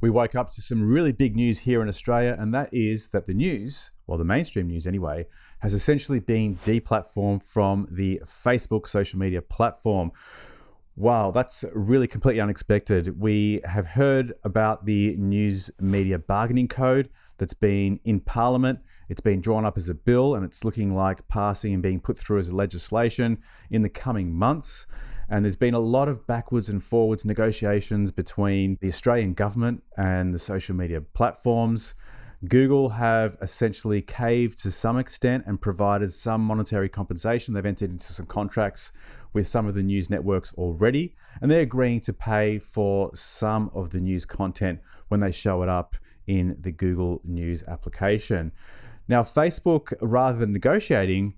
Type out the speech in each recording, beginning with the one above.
We woke up to some really big news here in Australia, and that is that the news, well, the mainstream news anyway, has essentially been deplatformed from the Facebook social media platform. Wow, that's really completely unexpected. We have heard about the news media bargaining code that's been in Parliament. It's been drawn up as a bill, and it's looking like passing and being put through as legislation in the coming months. And there's been a lot of backwards and forwards negotiations between the Australian government and the social media platforms. Google have essentially caved to some extent and provided some monetary compensation. They've entered into some contracts with some of the news networks already, and they're agreeing to pay for some of the news content when they show it up in the Google News application. Now, Facebook, rather than negotiating,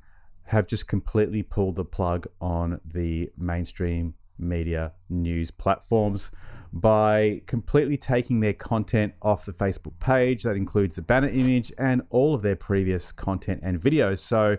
have just completely pulled the plug on the mainstream media news platforms by completely taking their content off the Facebook page. That includes the banner image and all of their previous content and videos. So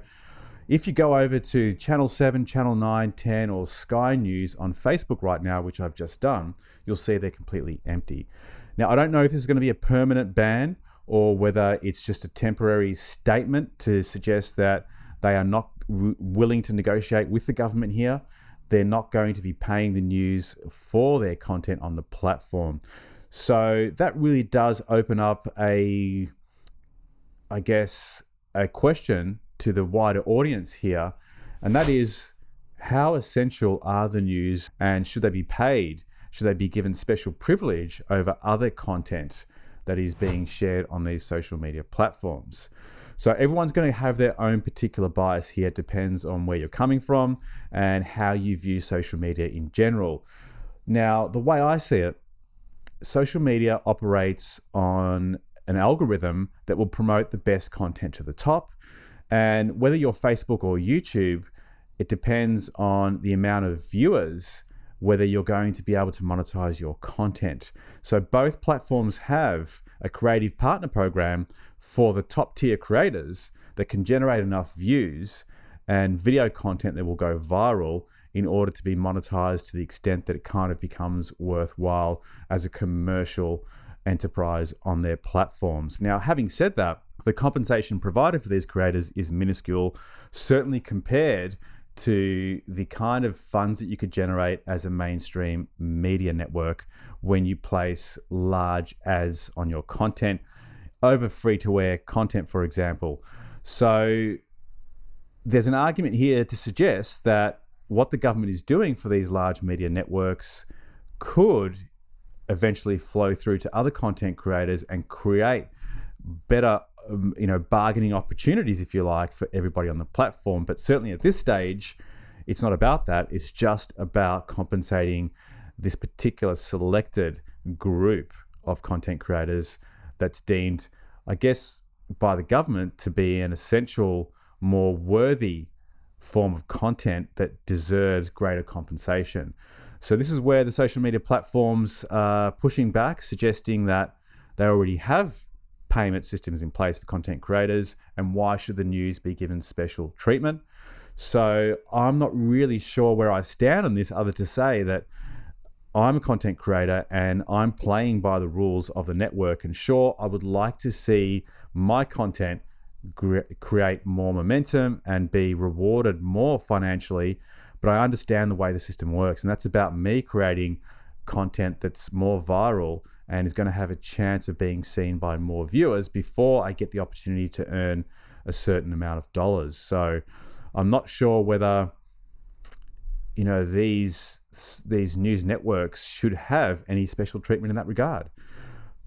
if you go over to Channel 7, Channel 9, 10 or Sky News on Facebook right now, which I've just done, you'll see they're completely empty. Now, I don't know if this is going to be a permanent ban or whether it's just a temporary statement to suggest that they are not willing to negotiate with the government here. They're not going to be paying the news for their content on the platform. So that really does open up a question to the wider audience here. And that is, how essential are the news, and should they be paid? Should they be given special privilege over other content that is being shared on these social media platforms? So everyone's going to have their own particular bias here. It depends on where you're coming from and how you view social media in general. Now, the way I see it, social media operates on an algorithm that will promote the best content to the top. And whether you're Facebook or YouTube, it depends on the amount of viewers, whether you're going to be able to monetize your content. So both platforms have a creative partner program for the top tier creators that can generate enough views and video content that will go viral in order to be monetized to the extent that it kind of becomes worthwhile as a commercial enterprise on their platforms. Now, having said that, the compensation provided for these creators is minuscule, certainly compared to the kind of funds that you could generate as a mainstream media network when you place large ads on your content over free-to-air content, for example. So there's an argument here to suggest that what the government is doing for these large media networks could eventually flow through to other content creators and create better bargaining opportunities, if you like, for everybody on the platform. But certainly at this stage, it's not about that. It's just about compensating this particular selected group of content creators that's deemed, I guess, by the government to be an essential, more worthy form of content that deserves greater compensation. So this is where the social media platforms are pushing back, suggesting that they already have payment systems in place for content creators, and why should the news be given special treatment? So I'm not really sure where I stand on this, other to say that I'm a content creator and I'm playing by the rules of the network. And sure, I would like to see my content create more momentum and be rewarded more financially, but I understand the way the system works, and that's about me creating content that's more viral and is going to have a chance of being seen by more viewers before I get the opportunity to earn a certain amount of dollars. So I'm not sure whether these news networks should have any special treatment in that regard.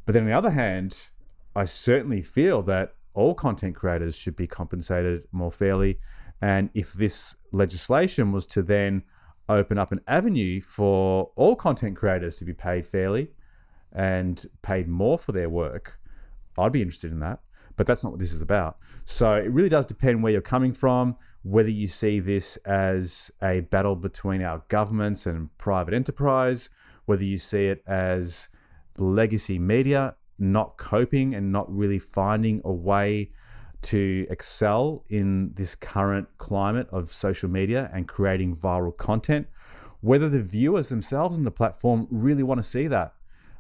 But then on the other hand, I certainly feel that all content creators should be compensated more fairly. And if this legislation was to then open up an avenue for all content creators to be paid fairly and paid more for their work, I'd be interested in that. But that's not what this is about. So it really does depend where you're coming from, whether you see this as a battle between our governments and private enterprise, whether you see it as legacy media not coping and not really finding a way to excel in this current climate of social media and creating viral content, whether the viewers themselves on the platform really want to see that.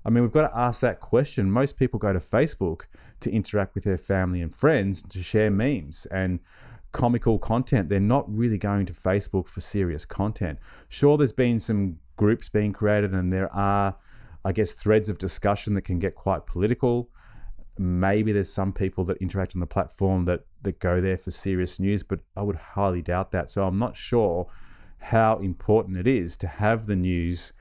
I mean, we've got to ask that question. Most people go to Facebook to interact with their family and friends, to share memes and comical content. They're not really going to Facebook for serious content. Sure, there's been some groups being created and there are, I guess, threads of discussion that can get quite political. Maybe there's some people that interact on the platform that go there for serious news, but I would highly doubt that. So I'm not sure how important it is to have the news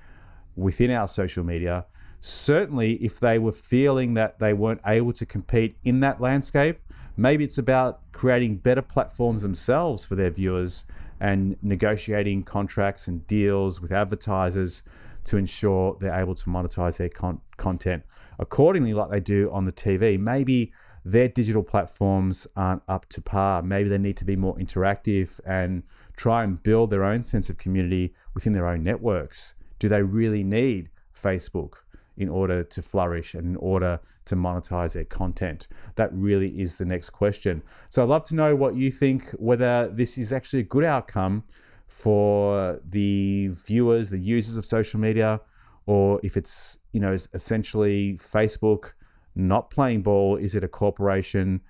within our social media. Certainly, if they were feeling that they weren't able to compete in that landscape, maybe it's about creating better platforms themselves for their viewers and negotiating contracts and deals with advertisers to ensure they're able to monetize their content accordingly, like they do on the TV. Maybe their digital platforms aren't up to par. Maybe they need to be more interactive and try and build their own sense of community within their own networks. Do they really need Facebook in order to flourish and in order to monetize their content? That really is the next question. So I'd love to know what you think, whether this is actually a good outcome for the viewers, the users of social media, or if it's, essentially Facebook not playing ball. Is it a corporation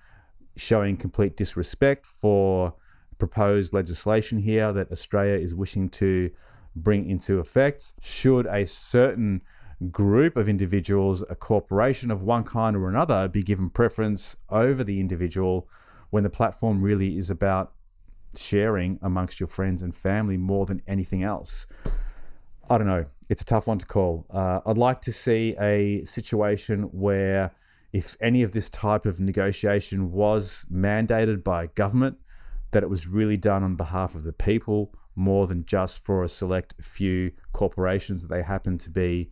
showing complete disrespect for proposed legislation here that Australia is wishing to bring into effect? Should a certain group of individuals, a corporation of one kind or another, be given preference over the individual when the platform really is about sharing amongst your friends and family more than anything else? I don't know. It's a tough one to call. I'd like to see a situation where if any of this type of negotiation was mandated by government, that it was really done on behalf of the people more than just for a select few corporations that they happen to be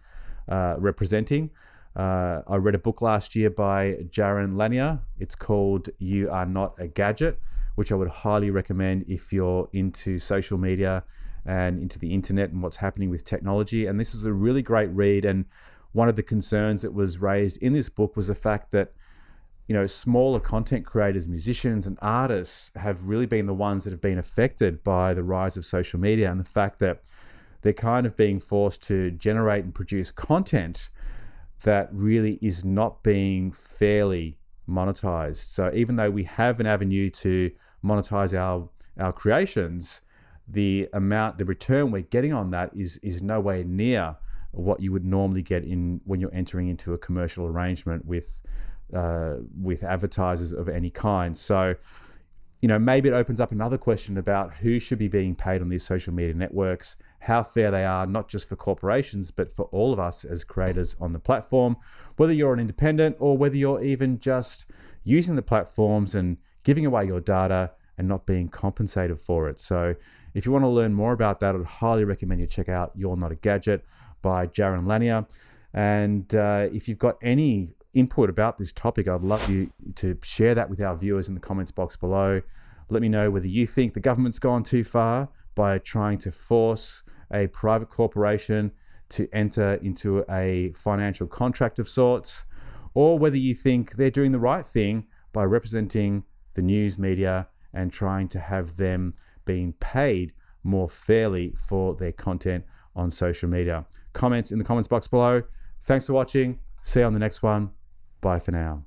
representing. I read a book last year by Jaron Lanier. It's called You Are Not a Gadget, which I would highly recommend if you're into social media and into the internet and what's happening with technology. And this is a really great read. And one of the concerns that was raised in this book was the fact that, smaller content creators, musicians and artists have really been the ones that have been affected by the rise of social media, and the fact that they're kind of being forced to generate and produce content that really is not being fairly monetized. So even though we have an avenue to monetize our creations, the return we're getting on that is nowhere near what you would normally get when you're entering into a commercial arrangement with advertisers of any kind. So, maybe it opens up another question about who should be being paid on these social media networks, how fair they are, not just for corporations, but for all of us as creators on the platform, whether you're an independent or whether you're even just using the platforms and giving away your data and not being compensated for it. So if you want to learn more about that, I'd highly recommend you check out You're Not a Gadget by Jaron Lanier. And if you've got any input about this topic, I'd love you to share that with our viewers in the comments box below. Let me know whether you think the government's gone too far by trying to force a private corporation to enter into a financial contract of sorts, or whether you think they're doing the right thing by representing the news media and trying to have them being paid more fairly for their content on social media. Comments in the comments box below. Thanks for watching. See you on the next one. Bye for now.